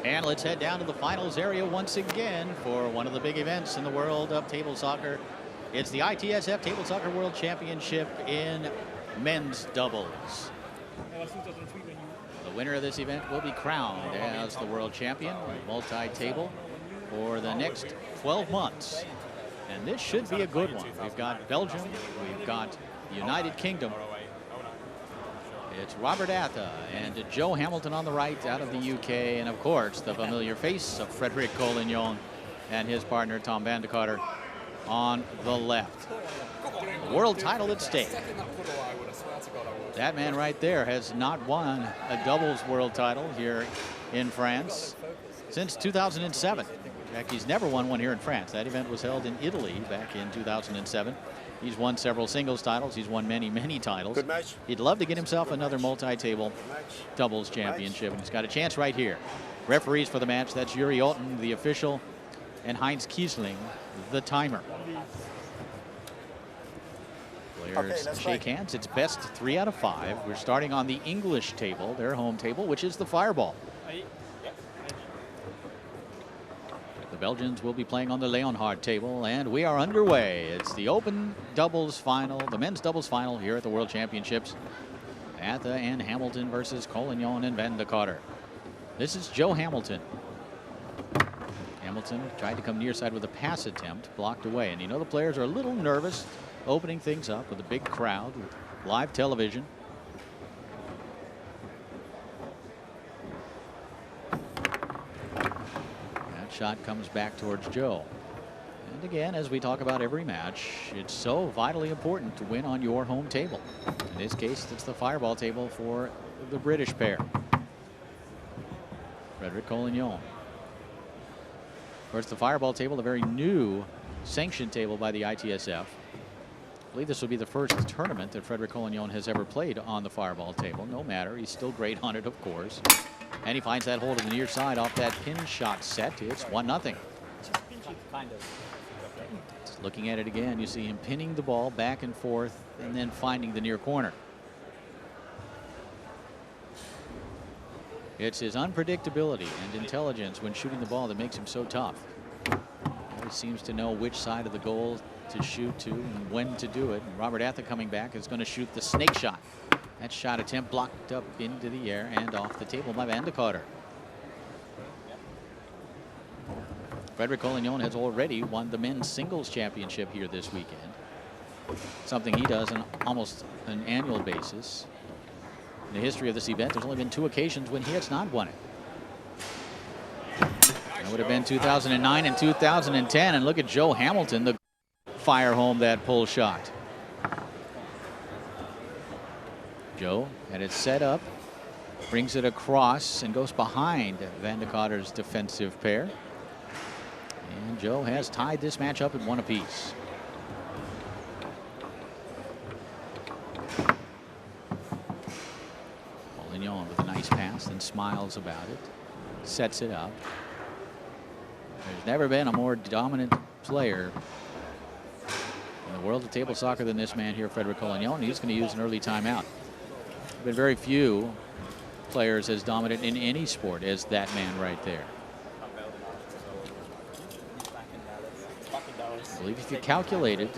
And let's head down to the finals area once again for one of the big events in the world of table soccer. It's the ITSF Table Soccer World Championship in men's doubles. The winner of this event will be crowned as the world champion multi-table for the next 12 months. And this should be a good one. We've got Belgium, we've got United Kingdom. It's Robert ATHA and Joe Hamilton on the right out of the UK, and of course the familiar face of Frederic Collignon and his partner Tom van de Carter on the left. The world title at stake. That man right there has not won a doubles world title here in France since 2007. In fact, he's never won one here in France. That event was held in Italy back in 2007. He's won several singles titles. He's won many, many titles. Good match. He'd love to get himself another multi-table doubles championship, and he's got a chance right here. Referees for the match, that's Yuri Olten, the official, and Heinz Kiesling, the timer. Players shake hands. It's best 3 out of 5. We're starting on the English table, their home table, which is the Fireball. The Belgians will be playing on the Leonhard table, and we are underway. It's the open doubles final, the men's doubles final here at the World Championships. ATHA and Hamilton versus Collignon and van de Carter. This is Joe Hamilton. Hamilton tried to come near side with a pass attempt, blocked away. And you know the players are a little nervous opening things up with a big crowd, with live television. Shot comes back towards Joe. And again, as we talk about every match, it's so vitally important to win on your home table. In this case, it's the Fireball table for the British pair. Frederic Collignon. Of course, the Fireball table, a very new sanctioned table by the ITSF. I believe this will be the first tournament that Frederic Collignon has ever played on the Fireball table. No matter, he's still great on it, of course. And he finds that hold of the near side off that pin shot set. It's 1-0. Looking at it again, you see him pinning the ball back and forth and then finding the near corner. It's his unpredictability and intelligence when shooting the ball that makes him so tough. He seems to know which side of the goal to shoot to and when to do it. And Robert ATHA coming back is going to shoot the snake shot. That shot attempt blocked up into the air and off the table by van de Carter. Frederic Collignon has already won the men's singles championship here this weekend. Something he does on almost an annual basis. In the history of this event, there's only been 2 occasions when he has not won it. That would have been 2009 and 2010. And look at Joe Hamilton, the fire home that pull shot. Joe had it set up, brings it across and goes behind van de Carter's defensive pair. And Joe has tied this match up at 1 apiece. Collignon with a nice pass and smiles about it, sets it up. There's never been a more dominant player in the world of table soccer than this man here, Frederic Collignon. He's going to use an early timeout. But very few players as dominant in any sport as that man right there. I believe if you calculated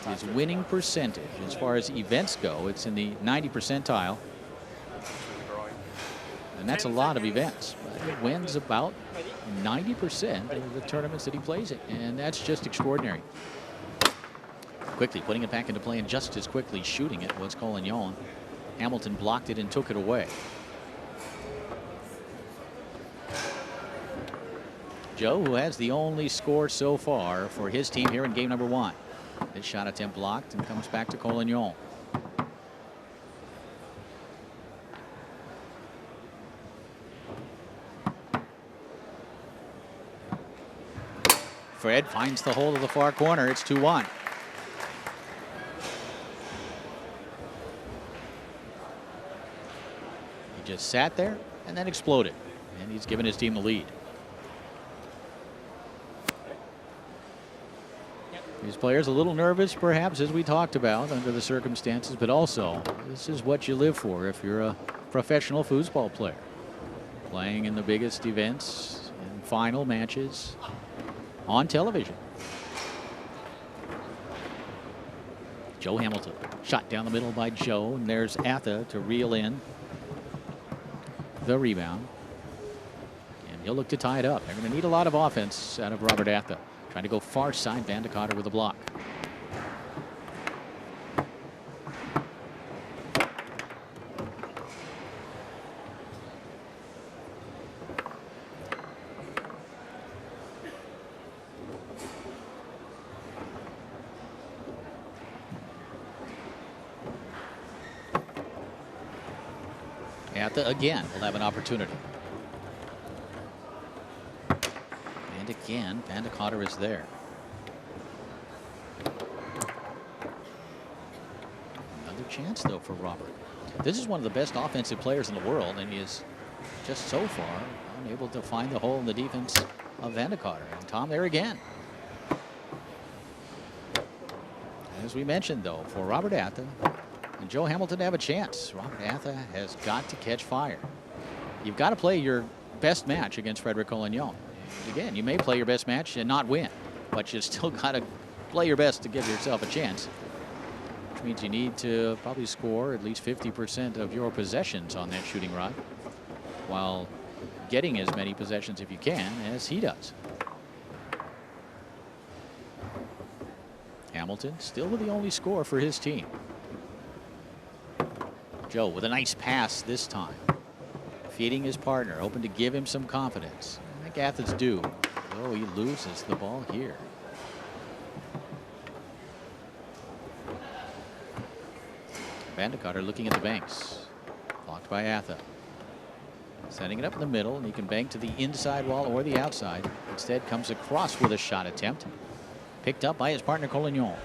his winning percentage as far as events go, it's in the 90 percentile. And that's a lot of events. But he wins about 90% of the tournaments that he plays in. And that's just extraordinary. Quickly putting it back into play and just as quickly shooting it was Collignon. Hamilton blocked it and took it away. Joe, who has the only score so far for his team here in game number 1. This shot attempt blocked and comes back to Collignon. Fred finds the hole of the far corner. It's 2-1. He just sat there and then exploded. And he's given his team the lead. These players a little nervous, perhaps, as we talked about, under the circumstances, but also this is what you live for if you're a professional foosball player. Playing in the biggest events final matches on television. Joe Hamilton, shot down the middle by Joe, and there's ATHA to reel in the rebound. And he'll look to tie it up. They're going to need a lot of offense out of Robert ATHA. Trying to go far side, Van de COUTER with a block. ATHA again will have an opportunity. And again, Van de COUTER is there. Another chance, though, for Robert. This is one of the best offensive players in the world, and he is just so far unable to find the hole in the defense of Van de COUTER. And Tom there again. As we mentioned, though, for Robert ATHA and Joe Hamilton to have a chance, Robert ATHA has got to catch fire. You've got to play your best match against Frederic Collignon. Again, you may play your best match and not win, but you still got to play your best to give yourself a chance, which means you need to probably score at least 50% of your possessions on that shooting rod, while getting as many possessions if you can as he does. Hamilton still with the only score for his team. Joe with a nice pass this time, feeding his partner, hoping to give him some confidence. I think ATHA's due. Oh, he loses the ball here. Van de COUTER looking at the banks. Blocked by ATHA. Setting it up in the middle, and he can bank to the inside wall or the outside. Instead comes across with a shot attempt. Picked up by his partner Collignon.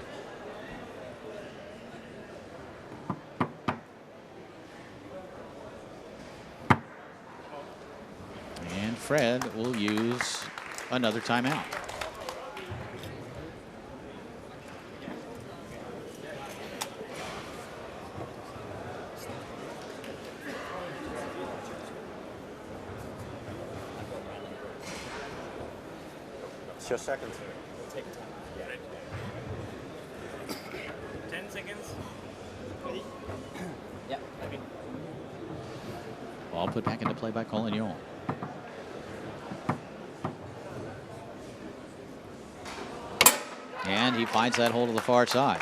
And Fred will use another timeout. It's your second. Take time. Yeah. 10 seconds. Ready? Yeah. Okay. Ball put back into play by Collignon. And he finds that hole to the far side.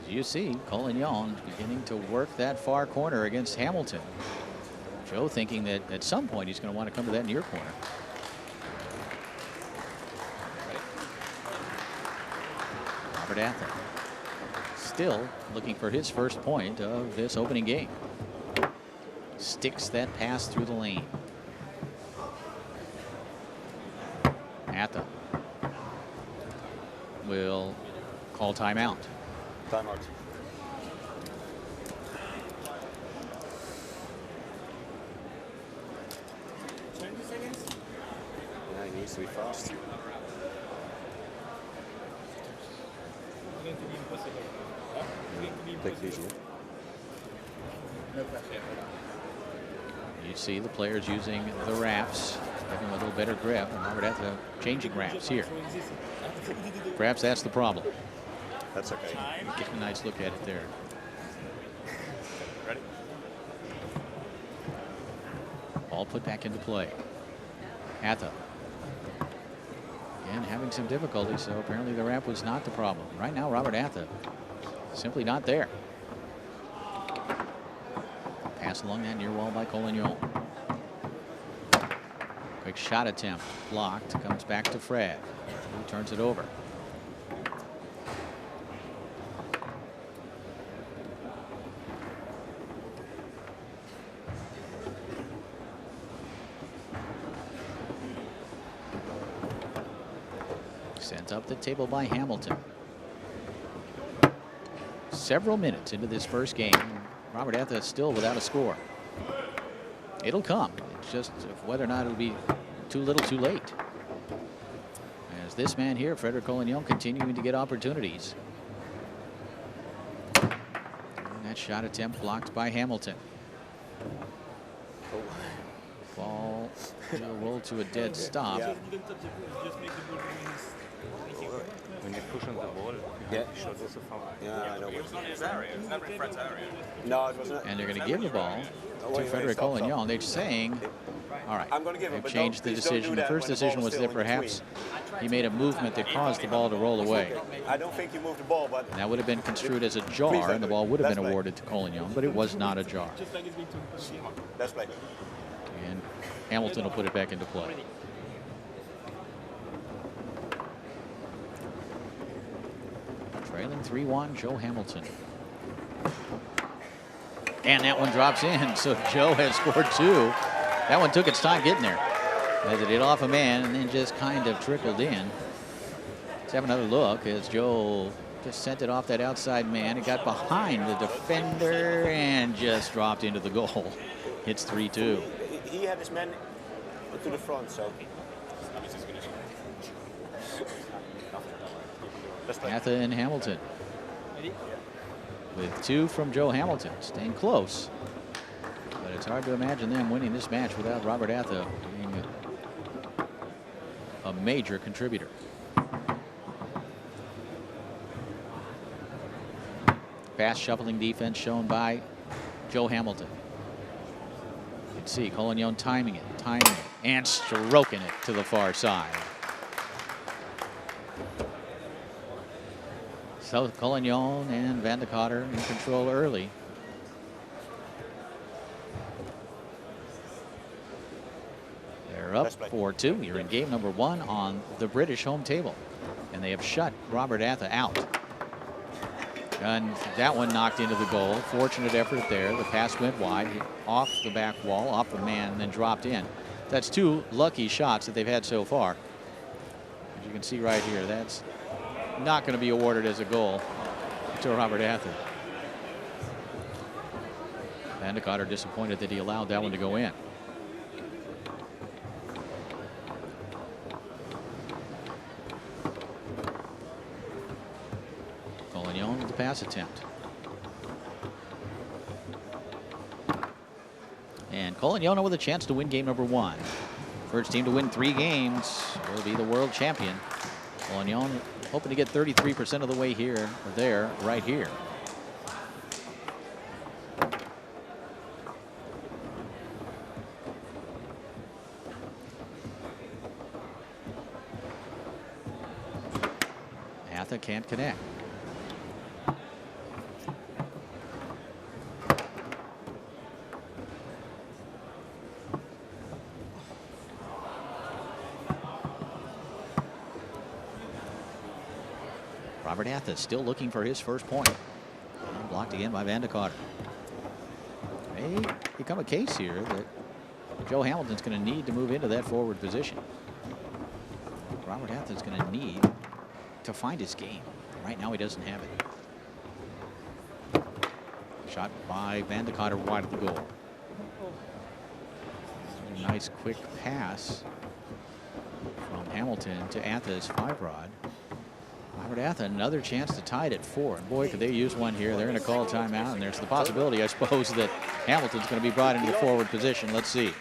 As you see, Collignon beginning to work that far corner against Hamilton. Joe thinking that at some point he's going to want to come to that near corner. Robert ATHA still looking for his first point of this opening game. Sticks that pass through the lane. ATHA will call timeout. Timeout. Yeah, he needs to be fast. Going to be impossible. Huh? Going to be Take it easy. No pressure. You see the players using the wraps, having a little better grip, and Robert ATHA changing wraps here. Perhaps that's the problem. That's okay. Get a nice look at it there. Ready? Ball put back into play. ATHA. Again, having some difficulty, so apparently the wrap was not the problem. Right now, Robert ATHA simply not there. Pass along that near wall by Collignon. Quick shot attempt, blocked, comes back to Fred. He turns it over. Sent up the table by Hamilton. Several minutes into this first game, Robert ATHA is still without a score. It'll come. It's just whether or not it'll be too little too late. As this man here, Frederic Collignon, continuing to get opportunities. And That shot attempt blocked by Hamilton. Ball will roll to a dead stop. Yeah. When you push on the ball, Yeah. the shot is a foul. Yeah, I know. It was not in his area. It was never in Fred's area. No, it wasn't. And they're going to give the ball to Frederick stop. Collignon. They're saying, all right, I'm gonna give it, they've but changed the please don't do decision. The that first when the decision ball was is that still in perhaps he made a movement that caused the ball to roll away. I don't think you moved the ball, but And that would have been construed as a jar, and the ball would have been awarded to Collignon, but it was not a jar. that's play. And Hamilton will put it back into play. Trailing 3-1, Joe Hamilton. And that one drops in, so Joe has scored 2. That one took its time getting there, as it hit off a man and then just kind of trickled in. Let's have another look as Joe just sent it off that outside man. It got behind the defender and just dropped into the goal. Hits 3-2. He had his men to the front, so. ATHA and Hamilton. With 2 from Joe Hamilton, staying close. But it's hard to imagine them winning this match without Robert ATHA being a major contributor. Fast shuffling defense shown by Joe Hamilton. You can see Collignon timing it, and stroking it to the far side. So Collignon and Van de CAUTER in control early. They're up 4-2. You're in game number 1 on the British home table. And they have shut Robert ATHA out. And that one knocked into the goal. Fortunate effort there. The pass went wide, off the back wall, off the man, and then dropped in. That's 2 lucky shots that they've had so far. As you can see right here, that's not going to be awarded as a goal to Robert ATHA. Van de CAUTER disappointed that he allowed that one to go in. Collignon with the pass attempt. And Collignon with a chance to win game number 1. First team to win 3 games will be the world champion. Collignon hoping to get 33% of the way here or there right here. ATHA can't connect. Robert ATHA still looking for his first point. And blocked again by Van de CAUTER. May become a case here that Joe Hamilton's going to need to move into that forward position. Robert ATHA's going to need to find his game. Right now he doesn't have it. Shot by Van de CAUTER wide of the goal. A nice quick pass from Hamilton to ATHA's 5-rod. Robert ATHA, another chance to tie it at 4. And boy, could they use one here. They're going to call timeout, and there's the possibility, I suppose, that Hamilton's going to be brought into the forward position. Let's see.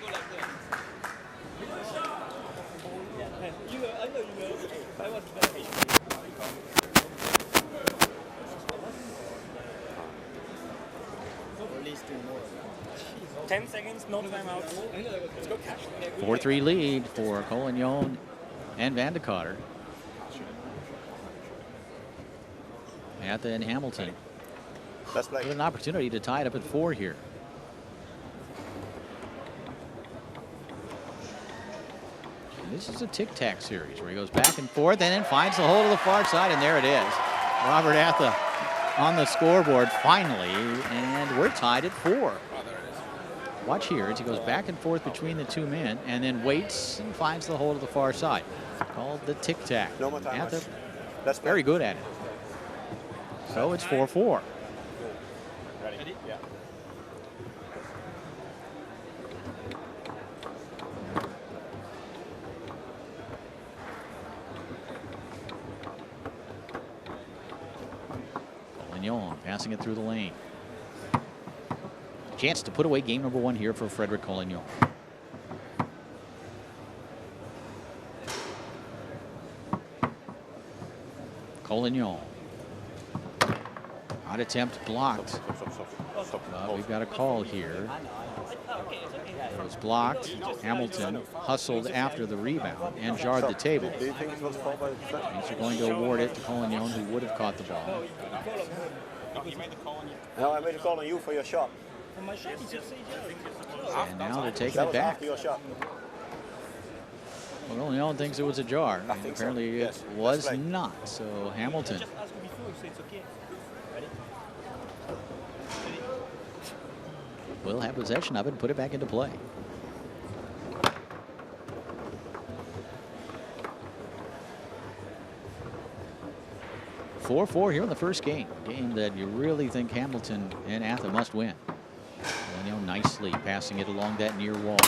At least 2 more. 10 seconds, no timeout. Let's go catch. 4-3 lead for Collignon and Van de CAUTER. ATHA and Hamilton with an opportunity to tie it up at 4 here. And this is a tic-tac series where he goes back and forth and then finds the hole to the far side, and there it is. Robert ATHA on the scoreboard finally, and we're tied at 4. Watch here as he goes back and forth between the 2 men and then waits and finds the hole to the far side. Called the tic-tac. No more time. ATHA very good at it. So it's 4-4. Ready? Yeah. Collignon passing it through the lane. Chance to put away game number 1 here for Frederic Collignon. Collignon. Odd attempt blocked. We've got a call here. It was blocked. Hamilton hustled after the rebound and jarred the table. Do you think it was called by the defense? Means you're going to award it to Collignon, who would have caught the ball. No, I made a call on you for your shot. And now they're taking That it was back. after your shot. Well, Collignon thinks it was a jar. I think so, Apparently yes. it was That's right. not. So Hamilton will have possession of it and put it back into play. Four here in the first game. Game that you really think Hamilton and ATHA must win. Collignon nicely passing it along that near wall.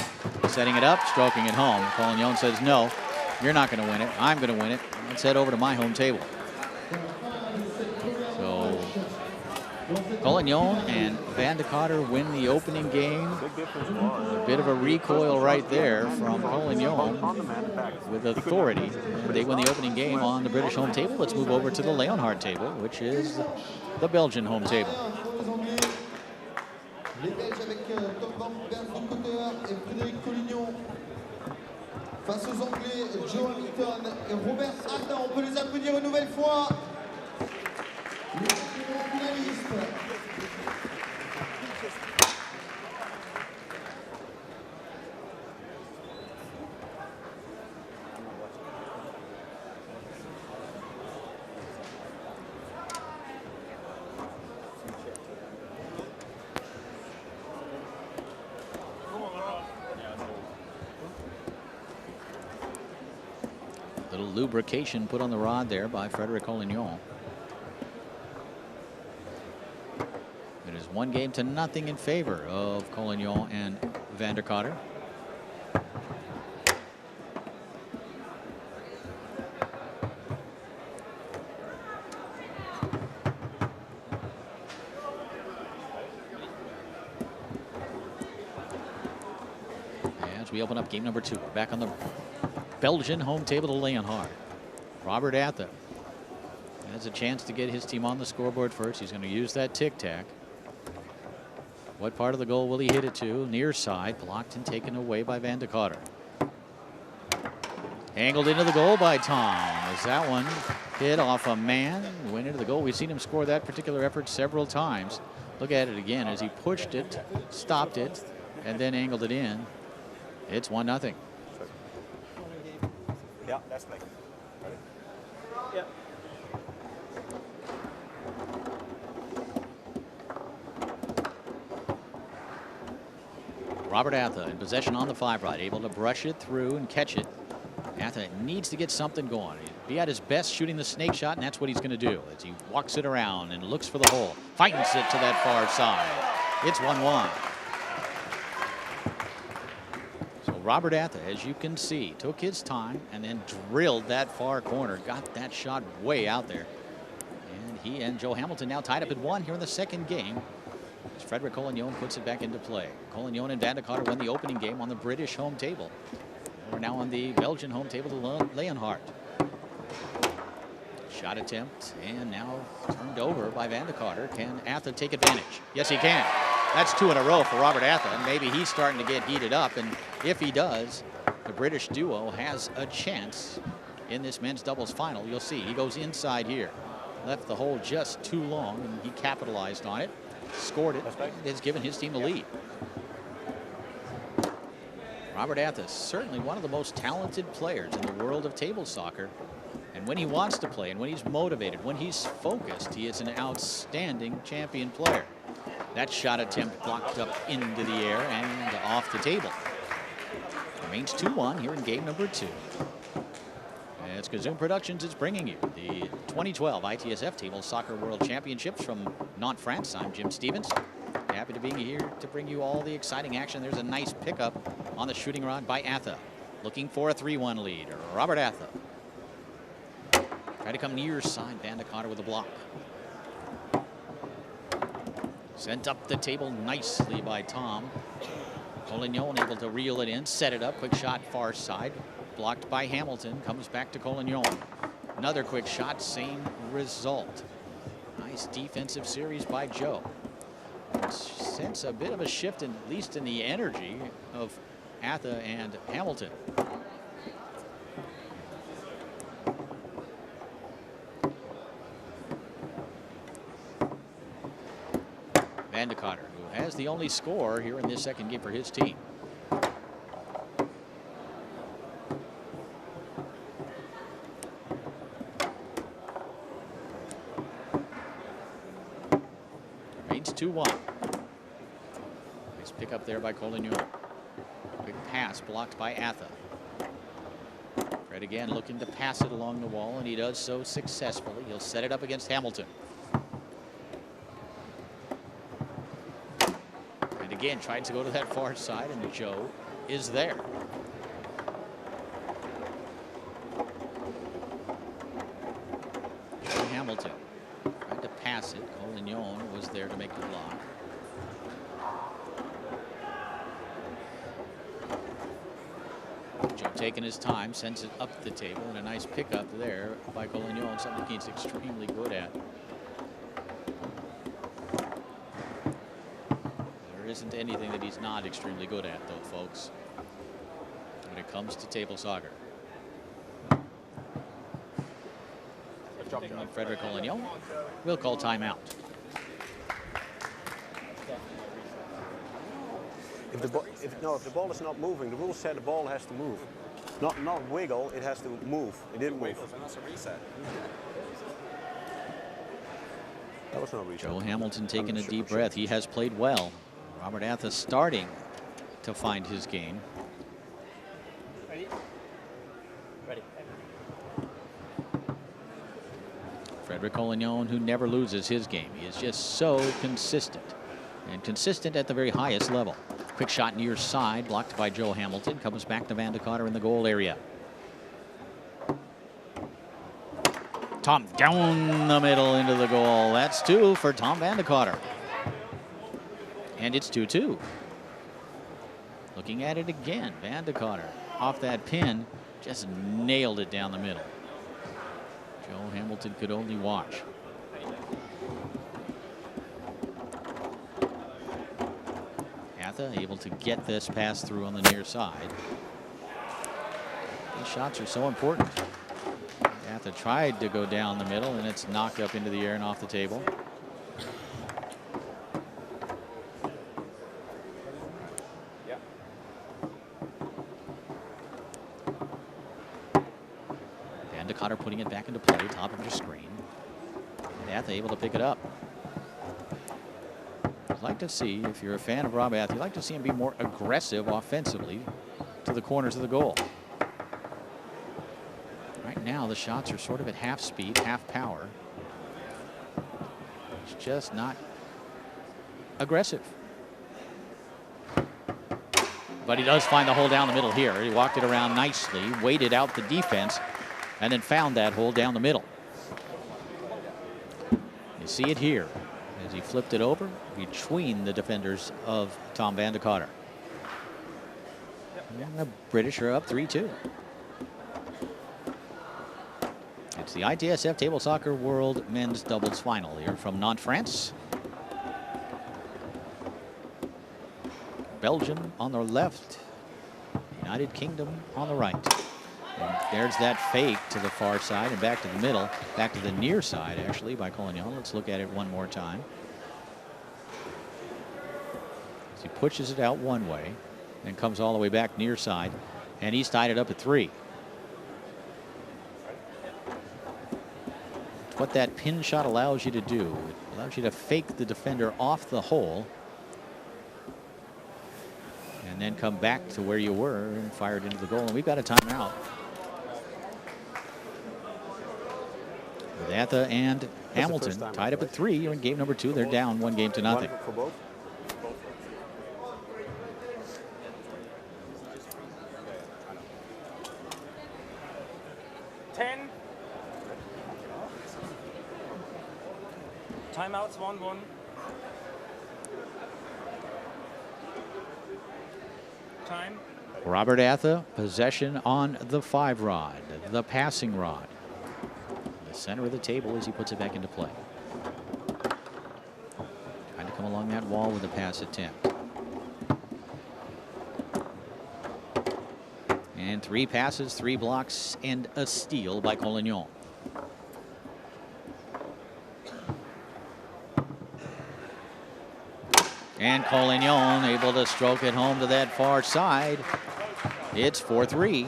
Setting it up, stroking it home. Collignon says, no, you're not going to win it. I'm going to win it. Let's head over to my home table. So Collignon and Van de Cotter win the opening game. A bit of a recoil right there from Collignon with authority. And they win the opening game on the British home table. Let's move over to the Leonhardt table, which is the Belgian home table. Les Belges avec Tom Van COUTER et Frédéric Collignon face aux Anglais Joe Hamilton et Robert ATHA. On peut les applaudir une nouvelle fois. Les finalistes. Little lubrication put on the rod there by Frederic Collignon. It is 1-0 in favor of Collignon and Van de Cotter. As we open up game number 2, we're back on the Belgian home table to Leonhardt. Robert ATHA has a chance to get his team on the scoreboard first. He's going to use that tic-tac. What part of the goal will he hit it to? Near side, blocked and taken away by Van de Cotter. Angled into the goal by Tom. As that one hit off a man, went into the goal. We've seen him score that particular effort several times. Look at it again as he pushed it, stopped it, and then angled it in. It's 1-0. Yeah, that's like. Yeah. Robert ATHA in possession on the 5-rod, able to brush it through and catch it. ATHA needs to get something going. He'd be at his best shooting the snake shot, and that's what he's going to do as he walks it around and looks for the hole. Finds it to that far side. It's 1-1. So Robert ATHA, as you can see, took his time and then drilled that far corner. Got that shot way out there. And he and Joe Hamilton now tied up at 1 here in the second game. As Frederic Collignon puts it back into play. Collignon and Van de Cotter won the opening game on the British home table. We're now on the Belgian home table to Leonhardt. Shot attempt and now turned over by Van de Cotter. Can ATHA take advantage? Yes, he can. That's 2 in a row for Robert ATHA. Maybe he's starting to get heated up, and if he does, the British duo has a chance in this men's doubles final. You'll see he goes inside here. Left the hole just too long, and he capitalized on it. Scored it. Has given his team the lead. Robert ATHA is certainly one of the most talented players in the world of table soccer. And when he wants to play and when he's motivated, when he's focused, he is an outstanding champion player. That shot attempt blocked up into the air and off the table. Remains 2-1 here in game number 2. It's Gazoom Productions is bringing you the 2012 ITSF Table Soccer World Championships from Nantes, France. I'm Jim Stevens. Happy to be here to bring you all the exciting action. There's a nice pickup on the shooting rod by ATHA. Looking for a 3-1 lead. Robert ATHA. Try to come near side. Van de Cotter with a block. Sent up the table nicely by Tom. Collignon able to reel it in, set it up. Quick shot far side. Blocked by Hamilton. Comes back to Collignon. Another quick shot, same result. Nice defensive series by Joe. Sense a bit of a shift, at least in the energy of ATHA and Hamilton. Vandecotter, who has the only score here in this second game for his team. Remains 2-1. Nice pick up there by Collignon. Big pass blocked by ATHA. Fred again looking to pass it along the wall, and he does so successfully. He'll set it up against Hamilton. Again, tried to go to that far side, and Joe is there. Joe Hamilton tried to pass it. Collignon was there to make the block. Joe taking his time, sends it up the table, and a nice pickup there by Collignon, something he's extremely good at. Isn't anything that he's not extremely good at, though, folks, when it comes to table soccer. Frederick Collignon will call timeout. If the ball is not moving, the rules said the ball has to move. Not wiggle, it has to move. It didn't move. That was no reset. Joe Hamilton taking a deep breath. He has played well. Robert ATHA starting to find his game. Ready? Ready. Frederick Collignon, who never loses his game. He is just so consistent, and consistent at the very highest level. Quick shot near side, blocked by Joe Hamilton. Comes back to Vandecotter in the goal area. Tom down the middle into the goal. That's 2 for Tom Vandecotter. And it's 2-2. Looking at it again, Vandecotter off that pin, just nailed it down the middle. Joe Hamilton could only watch. ATHA able to get this pass through on the near side. These shots are so important. ATHA tried to go down the middle, and it's knocked up into the air and off the table. Vandecotter putting it back into play, top of your screen. And ATHA able to pick it up. I'd like to see, if you're a fan of Rob ATHA, you'd like to see him be more aggressive offensively to the corners of the goal. Right now, the shots are sort of at half speed, half power. It's just not aggressive. But he does find the hole down the middle here. He walked it around nicely, waited out the defense, and then found that hole down the middle. You see it here as he flipped it over between the defenders of Tom Vandecotter. And the British are up 3-2. It's the ITSF Table Soccer World Men's Doubles Final here from Nantes, France. Belgium on the left, United Kingdom on the right. And there's that fake to the far side and back to the middle, back to the near side actually by Collignon. Let's look at it one more time. As he pushes it out one way and comes all the way back near side, and he's tied it up at 3. It's what that pin shot allows you to do. It allows you to fake the defender off the hole and then come back to where you were and fire it into the goal. And we've got a timeout. With ATHA and Hamilton tied up at 3. You're in game number 2. They're down 1-0. One for both. 10. Timeouts 1-1. Time. Robert ATHA, possession on the 5 rod, the passing rod. The center of the table as he puts it back into play. Trying to come along that wall with a pass attempt. And 3 passes, 3 blocks, and a steal by Collignon. And Collignon able to stroke it home to that far side. It's 4-3.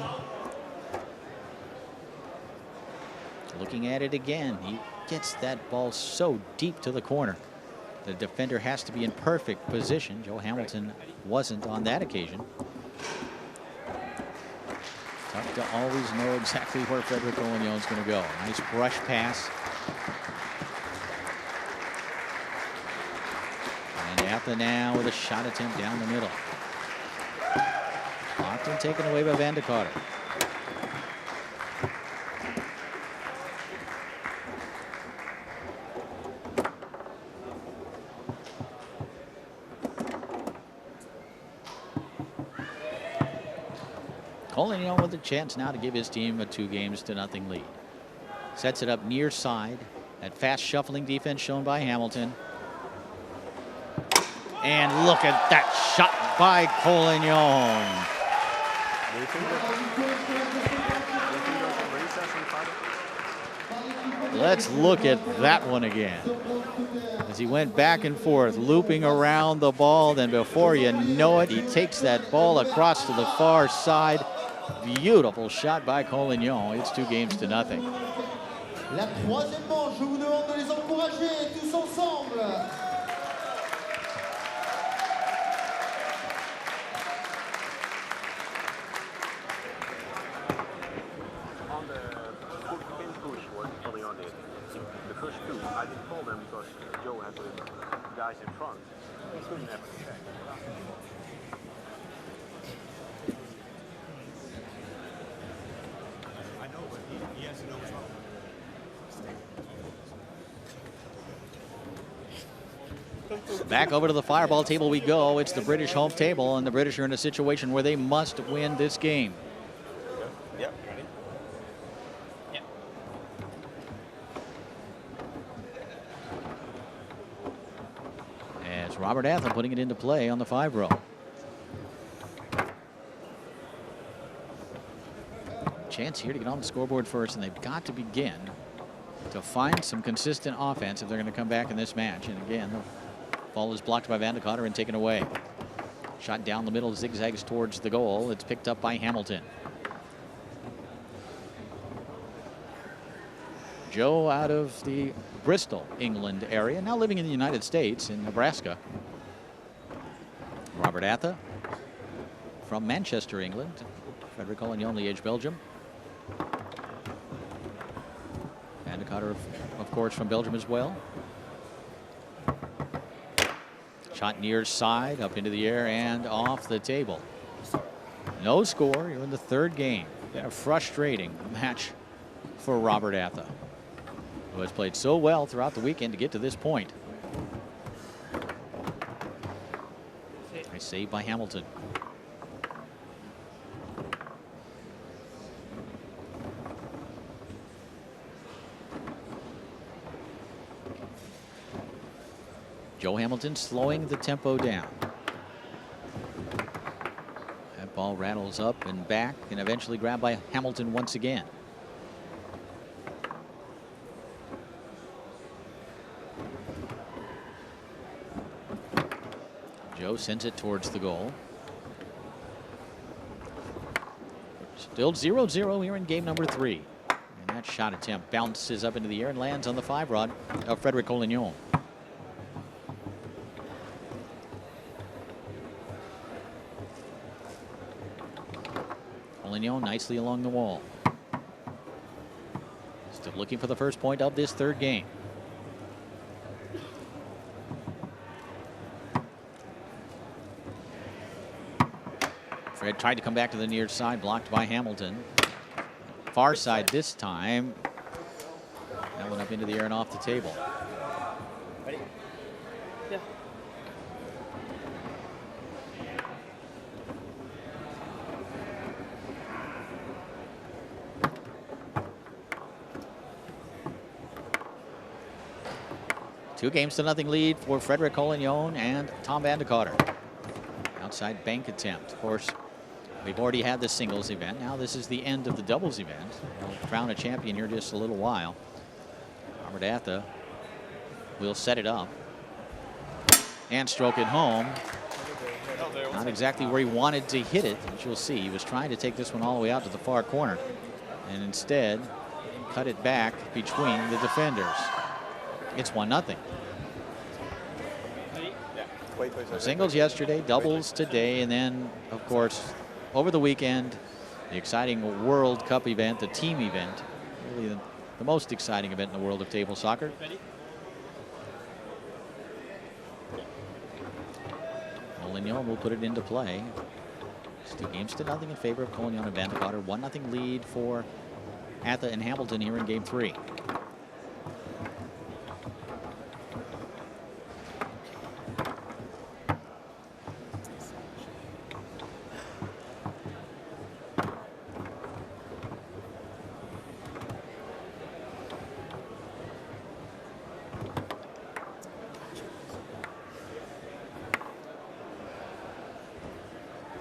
Looking at it again, he gets that ball so deep to the corner. The defender has to be in perfect position. Joe Hamilton wasn't on that occasion. Tough to always know exactly where Frederic Collignon's going to go. Nice brush pass. And ATHA now with a shot attempt down the middle. Blocked and taken away by Van de Carter. Collignon with a chance now to give his team a 2-0 lead. Sets it up near side. That fast shuffling defense shown by Hamilton. And look at that shot by Collignon. Let's look at that one again. As he went back and forth, looping around the ball, then before you know it, he takes that ball across to the far side. Beautiful shot by Collignon. It's 2-0. La troisième manche, je vous demande de les encourager tous ensemble. On the pin push, what Collignon did, the first 2, I didn't call them because Joe had the guys in front. He couldn't have a check. I know, but he has to know as well. Back over to the fireball table we go. It's the British home table, and the British are in a situation where they must win this game. Yep. Ready? Yep. As Robert ATHA putting it into play on the 5 row. Chance here to get on the scoreboard first, and they've got to begin to find some consistent offense if they're going to come back in this match. And again, the ball is blocked by Van de Carter and taken away. Shot down the middle, zigzags towards the goal. It's picked up by Hamilton. Joe out of the Bristol, England area, now living in the United States in Nebraska. Robert ATHA from Manchester, England. Frederic Collignon, Liège, Belgium. Van de Carter, of course, from Belgium as well. Shot near side, up into the air and off the table. No score. You're in the 3rd game. A frustrating match for Robert ATHA, who has played so well throughout the weekend to get to this point. Nice save by Hamilton. Joe Hamilton slowing the tempo down. That ball rattles up and back and eventually grabbed by Hamilton once again. Joe sends it towards the goal. Still 0-0 here in game number 3. And that shot attempt bounces up into the air and lands on the 5 rod of Frederic Collignon. Collignon nicely along the wall. Still looking for the first point of this 3rd game. Fred tried to come back to the near side, blocked by Hamilton. Far side this time. That went up into the air and off the table. Ready? Yeah. 2-0 lead for Frederick Collignon and Tom van de Cotter. Outside bank attempt. Of course, we've already had the singles event. Now this is the end of the doubles event. We'll crown a champion here just a little while. Robert ATHA will set it up and stroke it home. Not exactly where he wanted to hit it, as you'll see. He was trying to take this one all the way out to the far corner, and instead cut it back between the defenders. It's 1-0. Singles yesterday, doubles today, and then, of course, over the weekend, the exciting World Cup event, the team event, really the most exciting event in the world of table soccer. Collignon will put it into play. It's 2-0 in favor of Collignon and van de Cotter. 1-0 lead for ATHA and Hamilton here in game 3.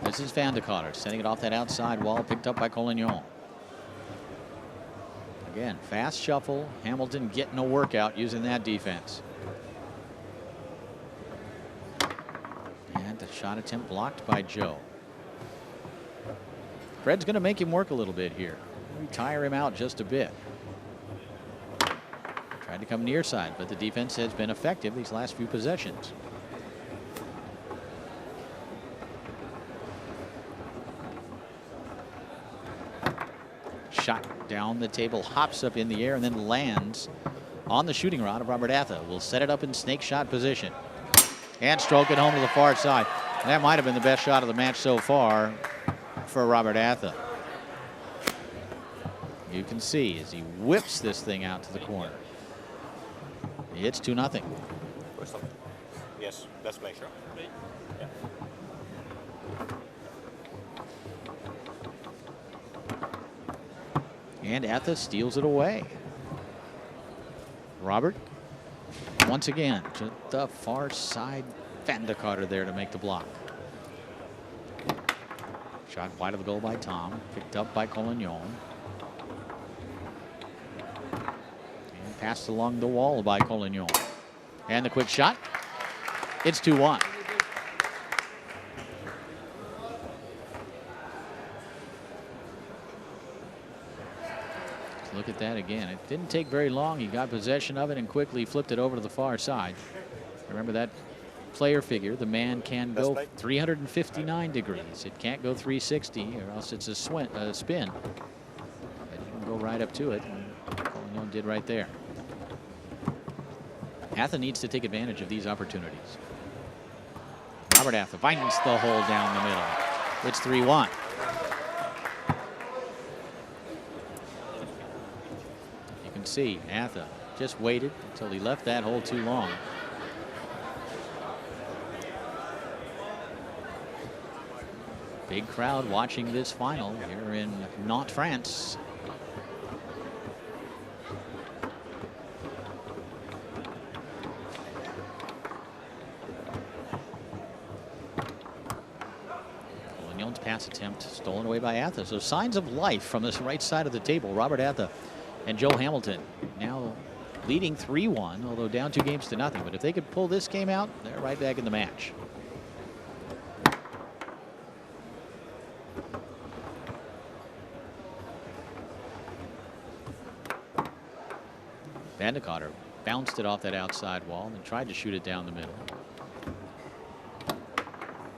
This is van de Cotter sending it off that outside wall, picked up by Collignon. Again, fast shuffle. Hamilton getting a workout using that defense. And the shot attempt blocked by Joe. Fred's going to make him work a little bit here. Maybe tire him out just a bit. Tried to come near side, but the defense has been effective these last few possessions. Shot down the table, hops up in the air, and then lands on the shooting rod of Robert ATHA. Will set it up in snake shot position and stroke it home to the far side. And that might have been the best shot of the match so far for Robert ATHA. You can see as he whips this thing out to the corner. It's 2-0. Yes, that's play, sure. Yeah. And ATHA steals it away. Robert, once again, to the far side. Van de Cotter there to make the block. Shot wide of the goal by Tom. Picked up by Collignon. And passed along the wall by Collignon. And the quick shot. It's 2-1. Look at that again. It didn't take very long. He got possession of it and quickly flipped it over to the far side. Remember that player figure. The man can go 359 degrees. It can't go 360 or else it's a spin. But he can go right up to it. And Collignon did right there. ATHA needs to take advantage of these opportunities. Robert ATHA finds the hole down the middle. It's 3-1. See, ATHA just waited until he left that hole too long. Big crowd watching this final here in Nantes, France. Collignon's pass attempt stolen away by ATHA. So signs of life from this right side of the table. Robert ATHA and Joe Hamilton now leading 3-1, although down 2-0. But if they could pull this game out, they're right back in the match. Van de Cotter bounced it off that outside wall and tried to shoot it down the middle.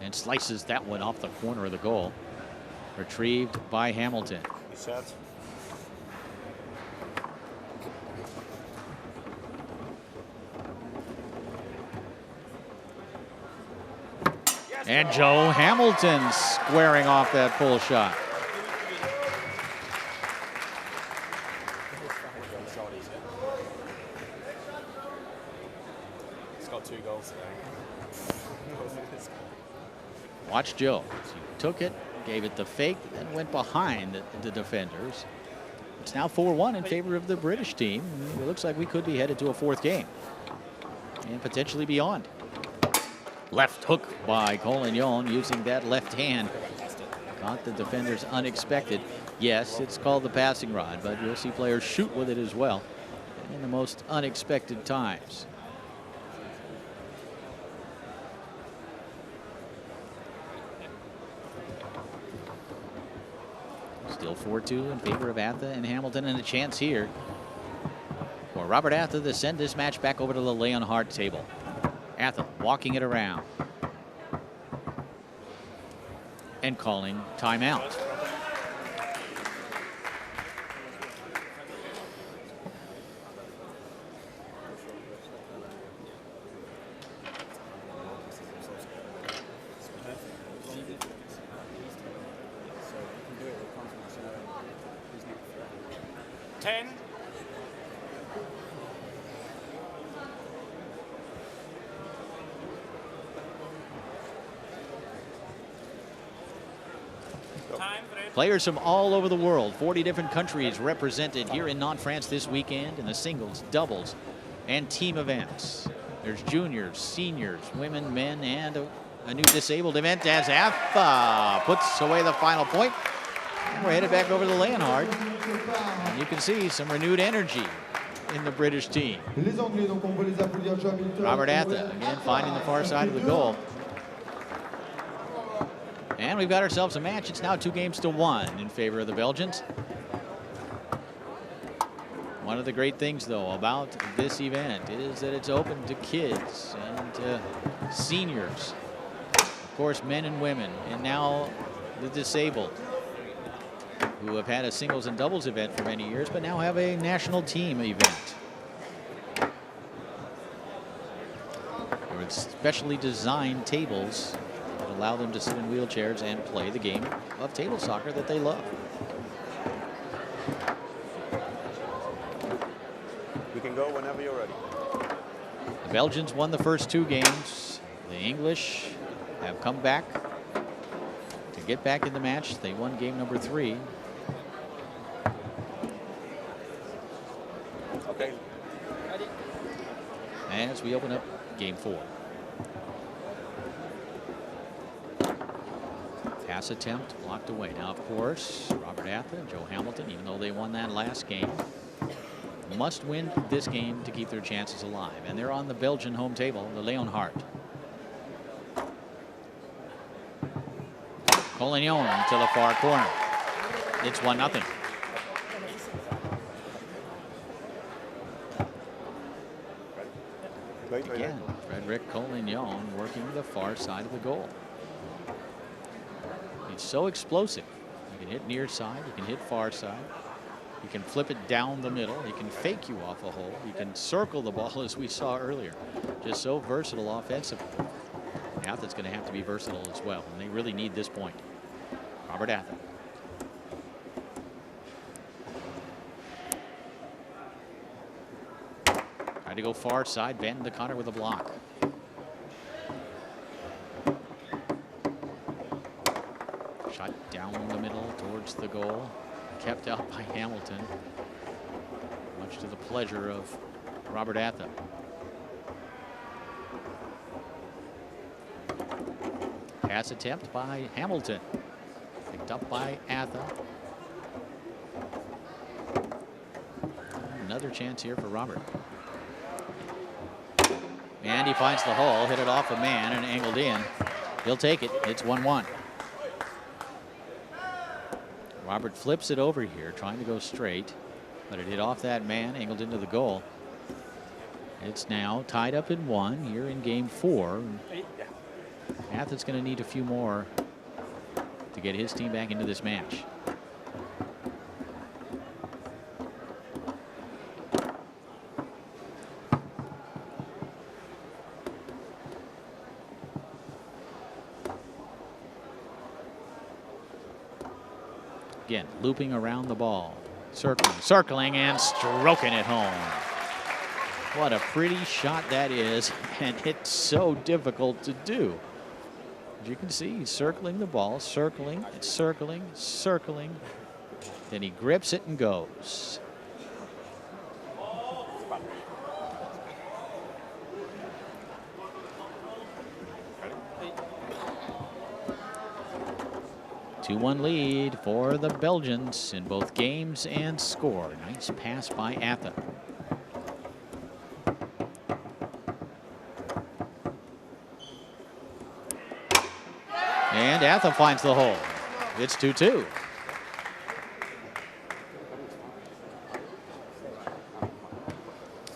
And slices that one off the corner of the goal. Retrieved by Hamilton. Set. And Joe Hamilton squaring off that pull shot. He's got 2 goals today. Watch Joe. He took it, gave it the fake, then went behind the defenders. It's now 4-1 in favor of the British team. It looks like we could be headed to a 4th game. and potentially beyond. Left hook by Collignon using that left hand. Caught the defenders unexpected. Yes, it's called the passing rod, but you'll see players shoot with it as well in the most unexpected times. Still 4-2 in favor of ATHA and Hamilton, and a chance here for Robert ATHA to send this match back over to the Leonhardt table. ATHA walking it around and calling timeout. Players from all over the world, 40 different countries represented here in Nantes, France this weekend in the singles, doubles, and team events. There's juniors, seniors, women, men, and a new disabled event as ATHA puts away the final point. And we're headed back over to Leonhardt. And you can see some renewed energy in the British team. Robert ATHA again finding the far side of the goal. And we've got ourselves a match. It's now 2-1 in favor of the Belgians. One of the great things, though, about this event is that it's open to kids and to seniors. Of course, men and women, and now the disabled, who have had a singles and doubles event for many years, but now have a national team event. There are specially designed tables that allow them to sit in wheelchairs and play the game of table soccer that they love. You can go whenever you're ready. The Belgians won the first 2 games. The English have come back to get back in the match. They won game number 3. Okay. As we open up game 4. Pass attempt blocked away. Now, of course, Robert ATHA and Joe Hamilton, even though they won that last game, must win this game to keep their chances alive. And they're on the Belgian home table, the Leonhardt. Collignon to the far corner. It's 1-0. Again, Frederick Collignon working the far side of the goal. He's so explosive. He can hit near side, he can hit far side. He can flip it down the middle. He can fake you off a hole. He can circle the ball as we saw earlier. Just so versatile offensively. ATHA's going to have to be versatile as well, and they really need this point. Robert ATHA. Tried to go far side, Van de Cotter with a block. Shot down the middle towards the goal. Kept out by Hamilton, much to the pleasure of Robert ATHA. Pass attempt by Hamilton, picked up by ATHA. Another chance here for Robert. And he finds the hole, hit it off a man and angled in. He'll take it. It's 1-1. Robert flips it over here, trying to go straight, but it hit off that man, angled into the goal. It's now tied up in 1 here in game 4. ATHA's going to need a few more to get his team back into this match. Again, looping around the ball, circling, and stroking it home. What a pretty shot that is, and it's so difficult to do. As you can see, he's circling the ball, circling. Then he grips it and goes. 2-1 lead for the Belgians in both games and score. Nice pass by ATHA. And ATHA finds the hole. It's 2-2.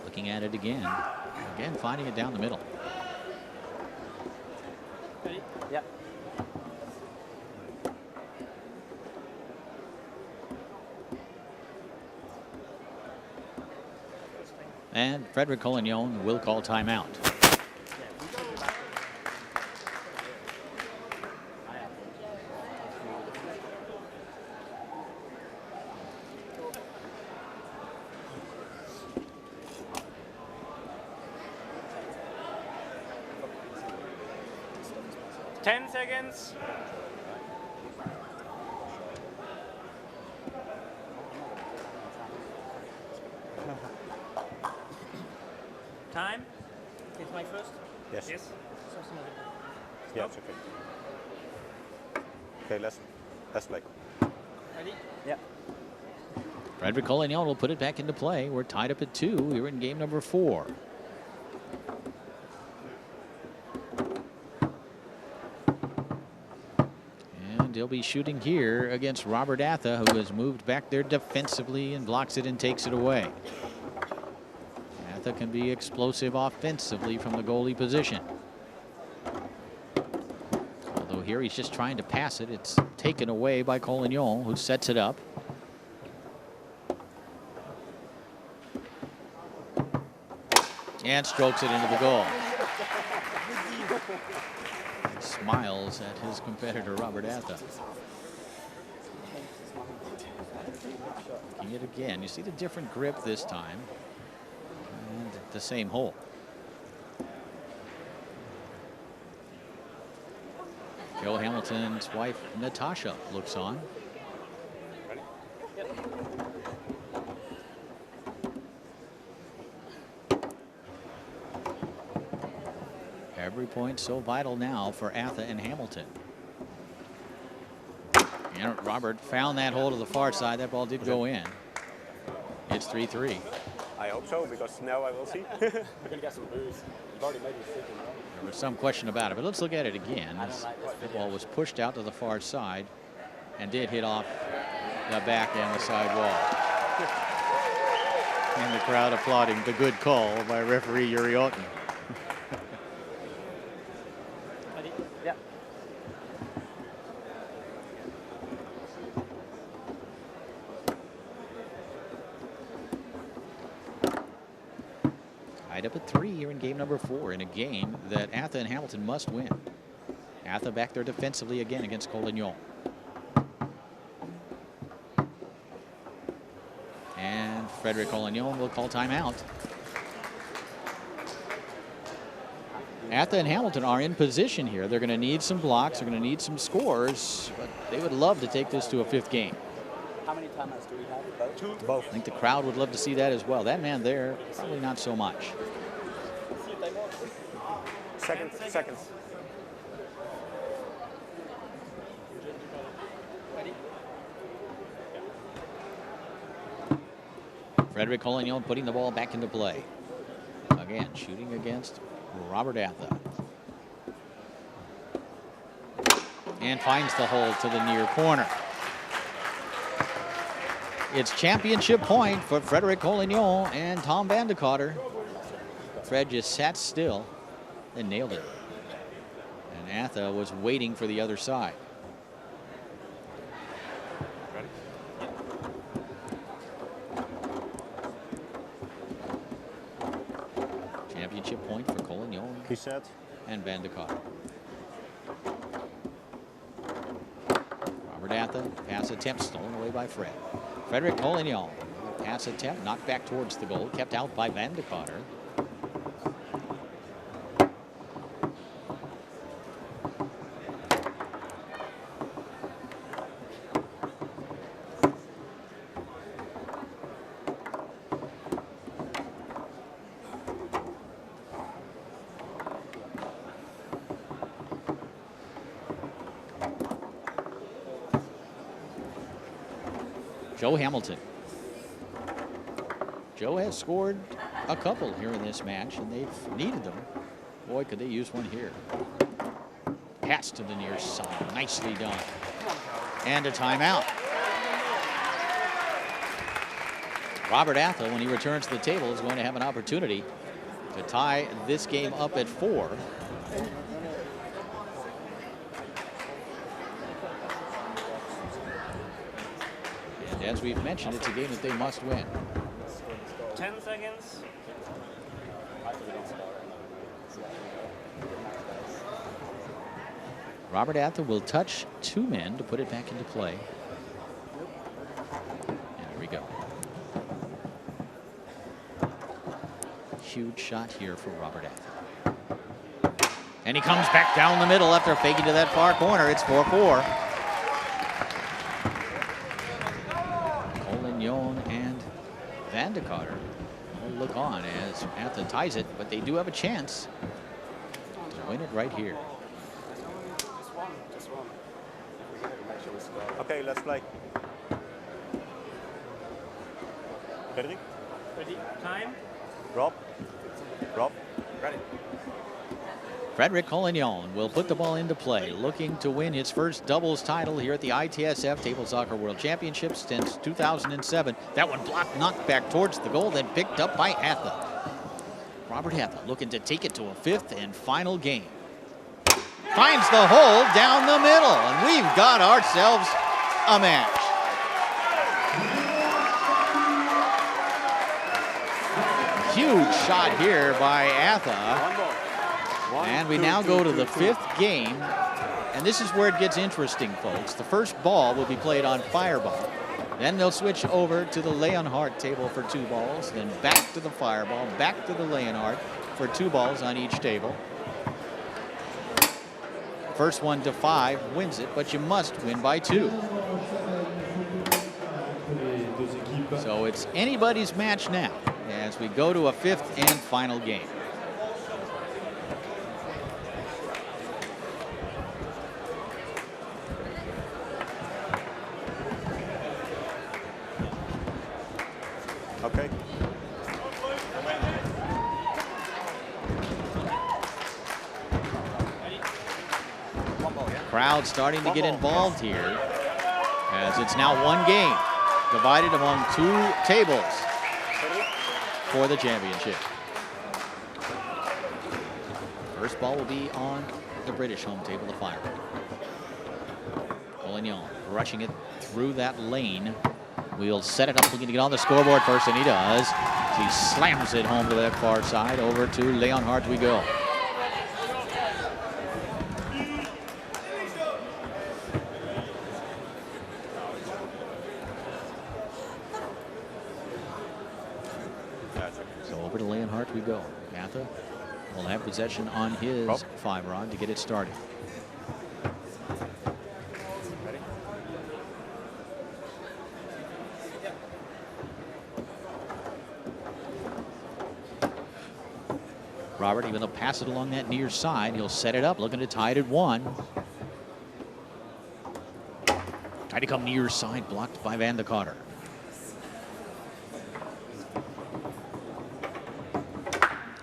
Looking at it again. Again, finding it down the middle. Yep. And Frederic Collignon will call timeout. Seconds. Time. Is my first? Yes. Yes. Yeah, it's okay. Okay, let's play. Ready? Yeah. Frederic Collignon will put it back into play. We're tied up at 2 here in game number 4. And he'll be shooting here against Robert ATHA, who has moved back there defensively and blocks it and takes it away. ATHA can be explosive offensively from the goalie position. Although here he's just trying to pass it. It's taken away by Collignon, who sets it up. And strokes it into the goal. And smiles at his competitor, Robert ATHA. Looking at it again. You see the different grip this time. And the same hole. Joe Hamilton's wife, Natasha, looks on. Every point so vital now for ATHA and Hamilton. And Robert found that hole to the far side. That ball did go in. It's 3-3. I hope so, because now I will see. We're going to get some booze. You've already made a decision, right? There was some question about it, but let's look at it again. The ball was pushed out to the far side and did hit off the back and the side wall. And the crowd applauding the good call by referee Yuri Otten. Ready? Yeah. Tied up at 3 here in game number 4 in a game that ATHA and Hamilton must win. ATHA back there defensively again against Collignon. And Frederic Collignon will call timeout. ATHA and Hamilton are in position here. They're going to need some blocks. They're going to need some scores. But they would love to take this to a 5th game. How many timeouts do we have? Both? Both. I think the crowd would love to see that as well. That man there, probably not so much. Seconds. Ready? Frederic Collignon putting the ball back into play. Again, shooting against Robert ATHA. And finds the hole to the near corner. It's championship point for Frederic Collignon and Tom van de Cotter. Fred just sat still and nailed it. And ATHA was waiting for the other side. Ready? Championship point for Collignon He said. and van de Cotter. Robert ATHA, pass attempt stolen away by Fred. Frederic Collignon, pass attempt knocked back towards the goal, kept out by van de Cotter. Joe Hamilton. Joe has scored a couple here in this match, and they've needed them. Boy, could they use one here. Pass to the near side. Nicely done. And a timeout. Robert ATHA, when he returns to the table, is going to have an opportunity to tie this game up at 4. And as we've mentioned, it's a game that they must win. 10 seconds. Robert ATHA will touch 2 men to put it back into play. And here we go. Huge shot here for Robert ATHA. And he comes back down the middle after faking to that far corner. It's 4-4. Collignon and Van de Carter will look on as ATHA ties it, but they do have a chance to win it right here. Okay, let's play. Ready? Ready? Time? Drop. Drop. Ready. Frederic Collignon will put the ball into play, looking to win his first doubles title here at the ITSF Table Soccer World Championships since 2007. That one blocked, knocked back towards the goal, then picked up by ATHA. Robert ATHA looking to take it to a 5th and final game. Finds the hole down the middle, and we've got ourselves a match. Huge shot here by ATHA. And we now go to the 5th game. And this is where it gets interesting, folks. The first ball will be played on Fireball. Then they'll switch over to the Leonhardt table for 2 balls. Then back to the Fireball, back to the Leonhardt for 2 balls on each table. First one to 5 wins it, but you must win by 2. So it's anybody's match now as we go to a 5th and final game. Okay. Crowd starting to get involved here as it's now 1 game divided among 2 tables for the championship. First ball will be on the British home table, the Fire. Collignon rushing it through that lane. We'll set it up, looking to get on the scoreboard first, and he does. He slams it home to that far side. Over to Leonhardt we go. So over to Leonhardt we go. ATHA will have possession on his 5-rod to get it started. Robert, even though pass it along that near side, he'll set it up, looking to tie it at 1. Tried to come near side, blocked by Van de Carter.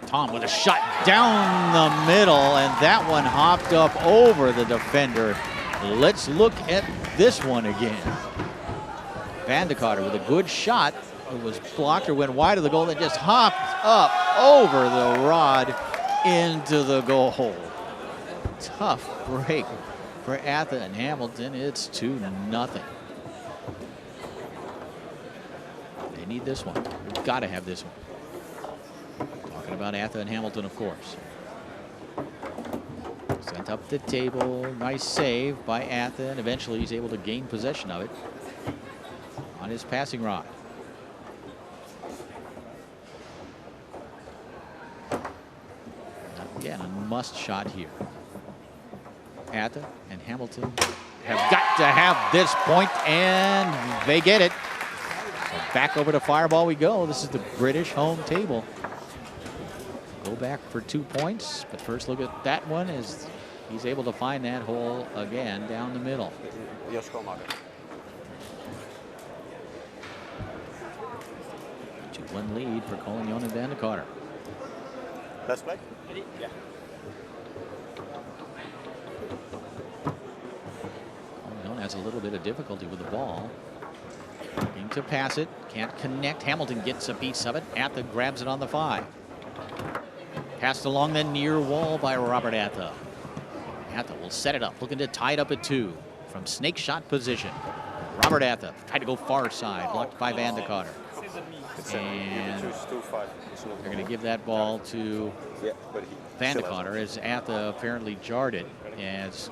Tom with a shot down the middle, and that one hopped up over the defender. Let's look at this one again. Van de Carter with a good shot. It was blocked or went wide of the goal, and just hopped up over the rod into the goal. Tough break for ATHA and Hamilton. It's 2-0. They need this one. We've got to have this one. Talking about ATHA and Hamilton, of course. Sent up the table. Nice save by ATHA, and eventually he's able to gain possession of it on his passing rod. Again, a must shot here. ATHA and Hamilton have got to have this point, and they get it. So back over to Fireball we go. This is the British home table. Go back for 2 points, but first look at that one as he's able to find that hole again down the middle. 2-1 lead for Collignon and Van de Carter. Let's play. Ready? Yeah. Collignon has a little bit of difficulty with the ball. Looking to pass it, can't connect. Hamilton gets a piece of it. ATHA grabs it on the 5. Passed along the near wall by Robert ATHA. ATHA will set it up, looking to tie it up at 2 from snake shot position. Robert ATHA tried to go far side, blocked by Van de Carter. And they're going to give that ball to Van de Carter as ATHA apparently jarred it as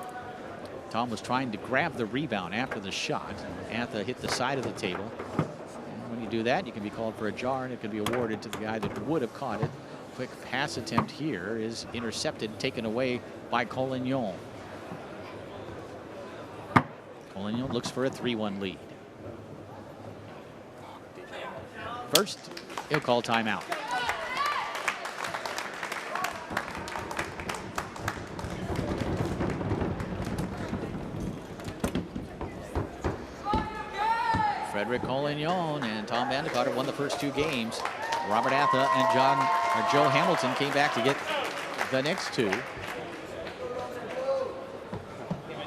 Tom was trying to grab the rebound after the shot. ATHA hit the side of the table. And when you do that, you can be called for a jar, and it can be awarded to the guy that would have caught it. Quick pass attempt here is intercepted, taken away by Collignon. Collignon looks for a 3-1 lead. First, he'll call timeout. Frederick Collignon and Tom Van de Carter won the first 2 games. Robert ATHA and Joe Hamilton came back to get the next 2.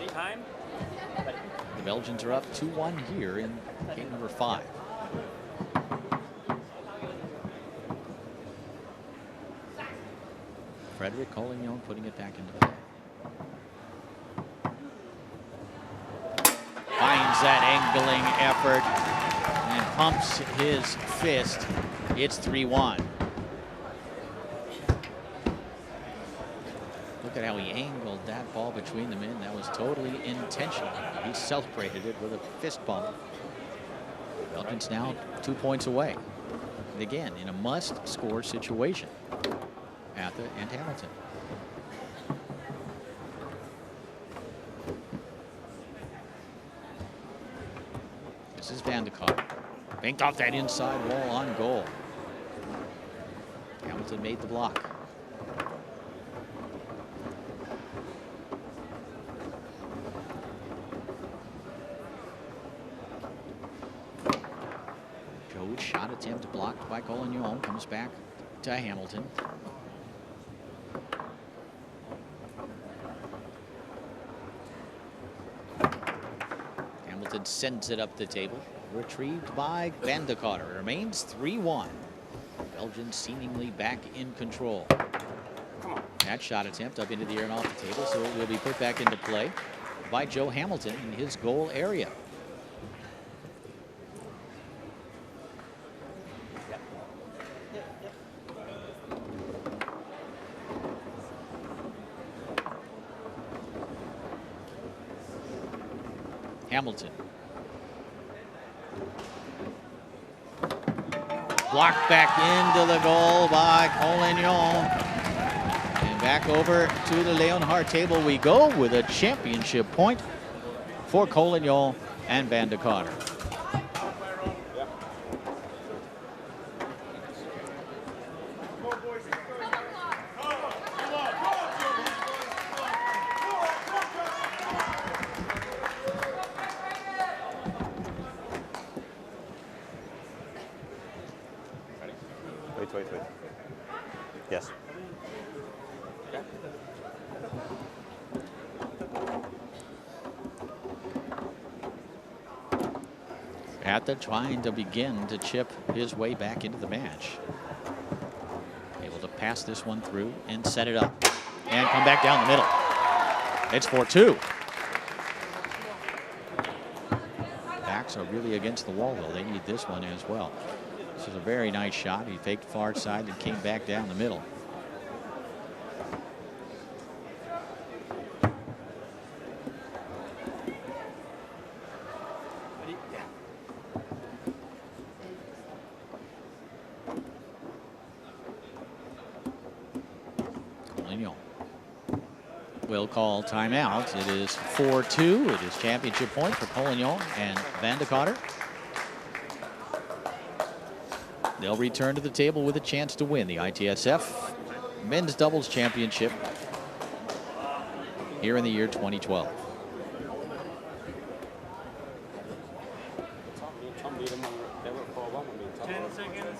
Time. The Belgians are up 2-1 here in game number 5. Frederick Collignon putting it back into play. Finds that angling effort and pumps his fist. It's 3-1. Look at how he angled that ball between the men. That was totally intentional. He celebrated it with a fist bump. Belgians now 2 points away. And again, in a must-score situation. ATHA and Hamilton. This is Van de Carter. Banked off that inside wall on goal. Hamilton made the block. Joe's shot attempt blocked by Collignon. Comes back to Hamilton. Hamilton sends it up the table. Retrieved by Van de Carter. It remains 3-1. Belgians seemingly back in control. That shot attempt up into the air and off the table, so it will be put back into play by Joe Hamilton in his goal area. Hamilton. Blocked back into the goal by Collignon. And back over to the Leonhardt table we go with a championship point for Collignon and Van de Carter. Wait. Yes. ATHA trying to begin to chip his way back into the match. Able to pass this one through and set it up and come back down the middle. It's 4-2. Backs are really against the wall, though. They need this one as well. This is a very nice shot. He faked far side and came back down the middle. Collignon will call timeout. It is 4-2. It is championship point for Collignon and Van de Carter. They'll return to the table with a chance to win the ITSF Men's Doubles Championship here in the year 2012. 10 seconds.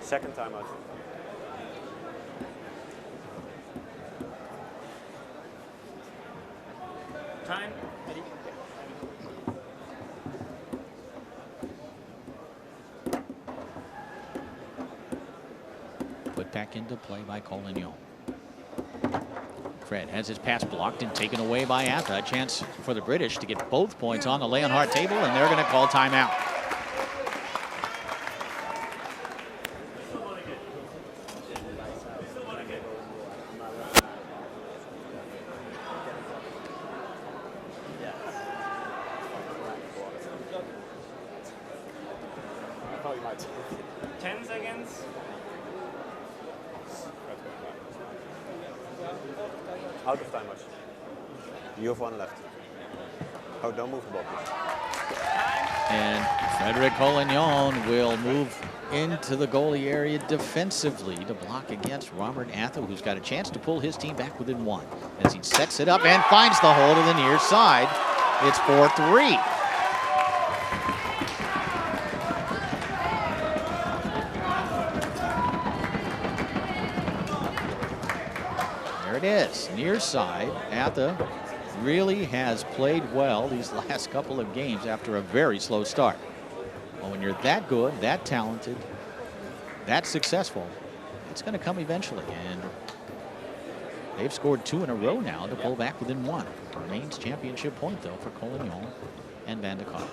Second time out. Time. Ready? Put back into play by Collignon. Fred has his pass blocked and taken away by ATHA. A chance for the British to get both points on the Leonhardt table, and they're going to call timeout. I thought you might. 10 seconds. Out of time much. You have one left. Oh, don't move the ball, please. And Frederic Collignon will move into the goalie area defensively to block against Robert ATHA, who's got a chance to pull his team back within one. As he sets it up and finds the hole to the near side. It's 4-3. There it is, near side. ATHA really has played well these last couple of games after a very slow start. Well, when you're that good, that talented, that successful, it's going to come eventually. And they've scored 2 in a row now to pull back within 1. Remains championship point, though, for Collignon and Van de Kotter.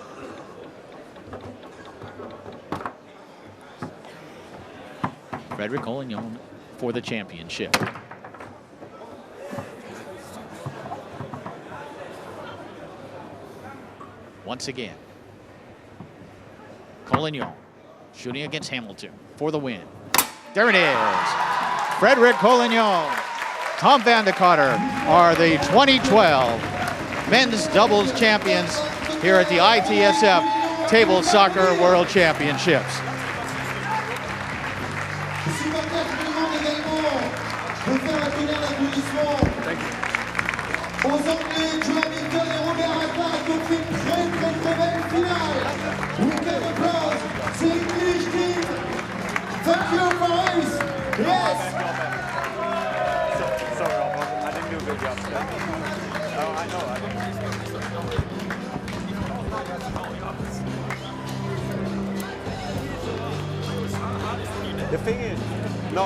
Frederic Collignon for the championship. Once again, Collignon shooting against Hamilton for the win. There it is. Frederic Collignon, Tom Van de Kotter are the 2012 men's doubles champions here at the ITSF Table Soccer World Championships. Aux Anglais, Joe Hamilton et Robert ATHA qui ont fait une très belle finale. Weekend applause, c'est English team. Thank you for us. Yes. Sorry, I didn't do a good job. Oh, I know. The thing is, no.